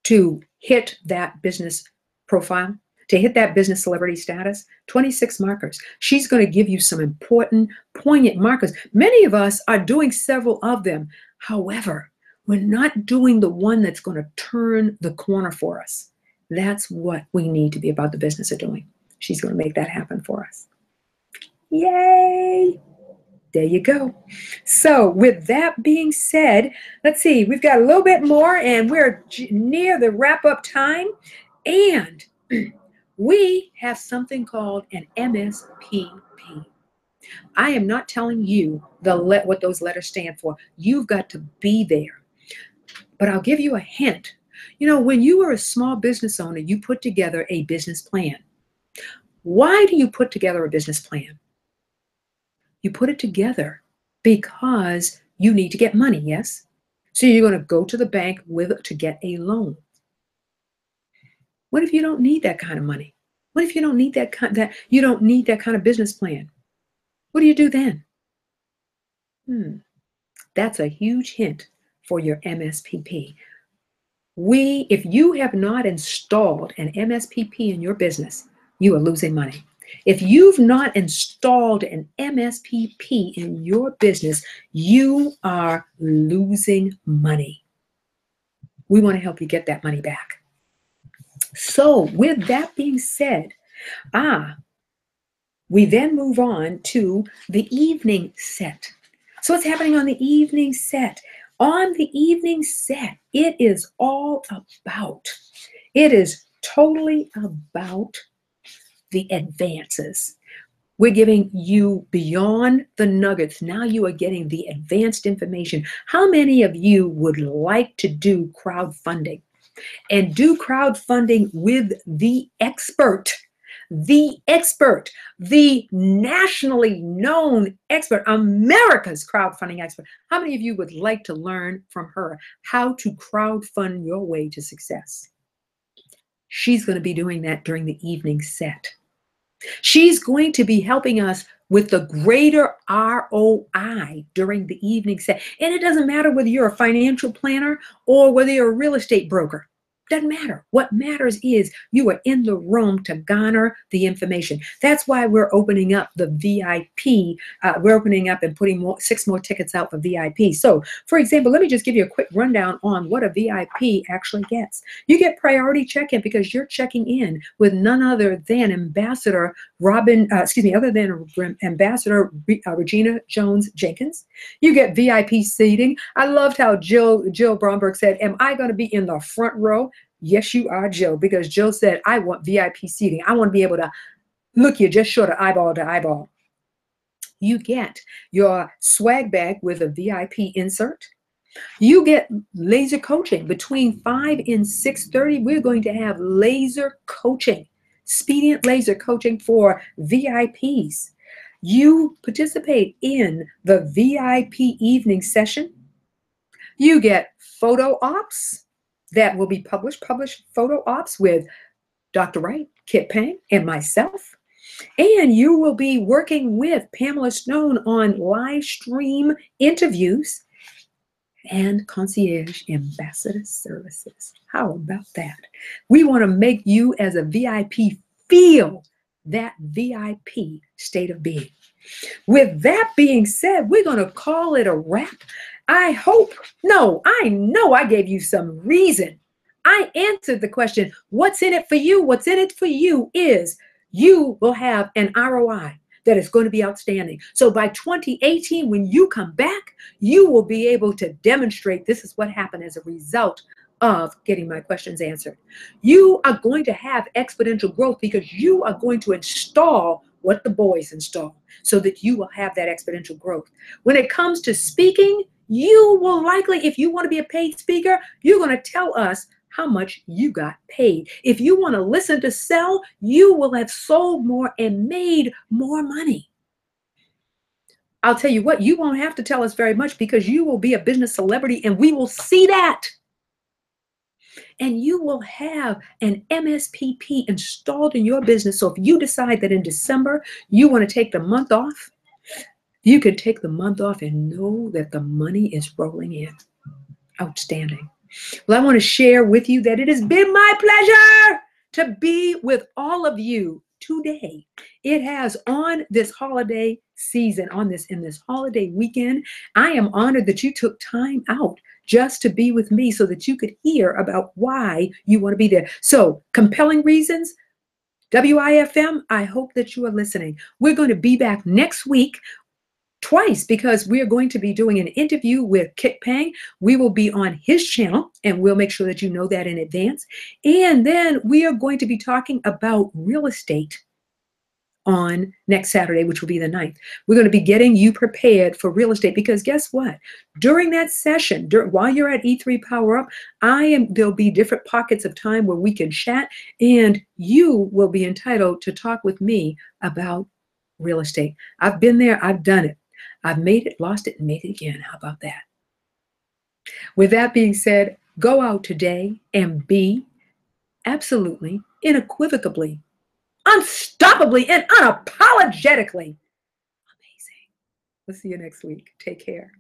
to hit that business profile, to hit that business celebrity status? 26 markers. She's going to give you some important, poignant markers. Many of us are doing several of them. However, we're not doing the one that's going to turn the corner for us. That's what we need to be about the business of doing. She's going to make that happen for us. Yay! There you go. So with that being said, let's see, we've got a little bit more and we're near the wrap-up time. And we have something called an MSPP. I am not telling you what those letters stand for. You've got to be there. But I'll give you a hint. You know, when you are a small business owner, you put together a business plan. Why do you put together a business plan? You put it together because you need to get money, yes? So you're going to go to the bank to get a loan. What if you don't need that kind of money? What if you don't need you don't need that kind of business plan? What do you do then? That's a huge hint for your MSPP. If you have not installed an MSPP in your business, you are losing money. If you've not installed an MSPP in your business, you are losing money. We want to help you get that money back. So with that being said, we then move on to the evening set. So what's happening on the evening set? On the evening set, it is totally about the advances. We're giving you beyond the nuggets. Now you are getting the advanced information. How many of you would like to do crowdfunding and do crowdfunding with the expert? The nationally known expert, America's crowdfunding expert. How many of you would like to learn from her how to crowdfund your way to success? She's going to be doing that during the evening set. She's going to be helping us with the greater ROI during the evening set. And it doesn't matter whether you're a financial planner or whether you're a real estate broker. Doesn't matter. What matters is you are in the room to garner the information. That's why we're opening up the VIP. We're opening up and putting 6 more tickets out for VIP. So, for example, let me just give you a quick rundown on what a VIP actually gets. You get priority check-in because you're checking in with none other than Ambassador Ambassador Regina Jones-Jenkins. You get VIP seating. I loved how Jill Bromberg said, "Am I going to be in the front row?" Yes, you are, Jill, because Jill said, "I want VIP seating. I want to be able to look you just short of eyeball to eyeball." You get your swag bag with a VIP insert. You get laser coaching between 5 and 6:30. We're going to have laser coaching, expedient laser coaching for VIPs. You participate in the VIP evening session. You get photo ops that will be published photo ops with Dr. Wright, Kit Pang, and myself. And you will be working with Pamela Stone on live stream interviews and concierge ambassador services. How about that? We want to make you as a VIP feel that VIP state of being. With that being said, we're going to call it a wrap. I know I gave you some reason. I answered the question, what's in it for you? What's in it for you is you will have an ROI that is going to be outstanding. So by 2018, when you come back, you will be able to demonstrate this is what happened as a result of getting my questions answered. You are going to have exponential growth because you are going to install what the boys install so that you will have that exponential growth. When it comes to speaking, you will likely, if you want to be a paid speaker, you're going to tell us how much you got paid. If you want to listen to sell, you will have sold more and made more money. I'll tell you what, you won't have to tell us very much because you will be a business celebrity and we will see that. And you will have an MSPP installed in your business. So if you decide that in December you want to take the month off, you can take the month off and know that the money is rolling in. Outstanding. Well, I want to share with you that it has been my pleasure to be with all of you today. It has on this holiday season, in this holiday weekend, I am honored that you took time out just to be with me so that you could hear about why you want to be there. So, compelling reasons, WIFM, I hope that you are listening. We're going to be back next week, twice because we are going to be doing an interview with Kit Pang. We will be on his channel, and we'll make sure that you know that in advance. And then we are going to be talking about real estate on next Saturday, which will be the 9th. We're going to be getting you prepared for real estate because guess what? During that session, while you're at E3 Power Up, there'll be different pockets of time where we can chat, and you will be entitled to talk with me about real estate. I've been there, I've done it. I've made it, lost it, and made it again. How about that? With that being said, go out today and be absolutely, unequivocally, unstoppably, and unapologetically amazing. We'll see you next week. Take care.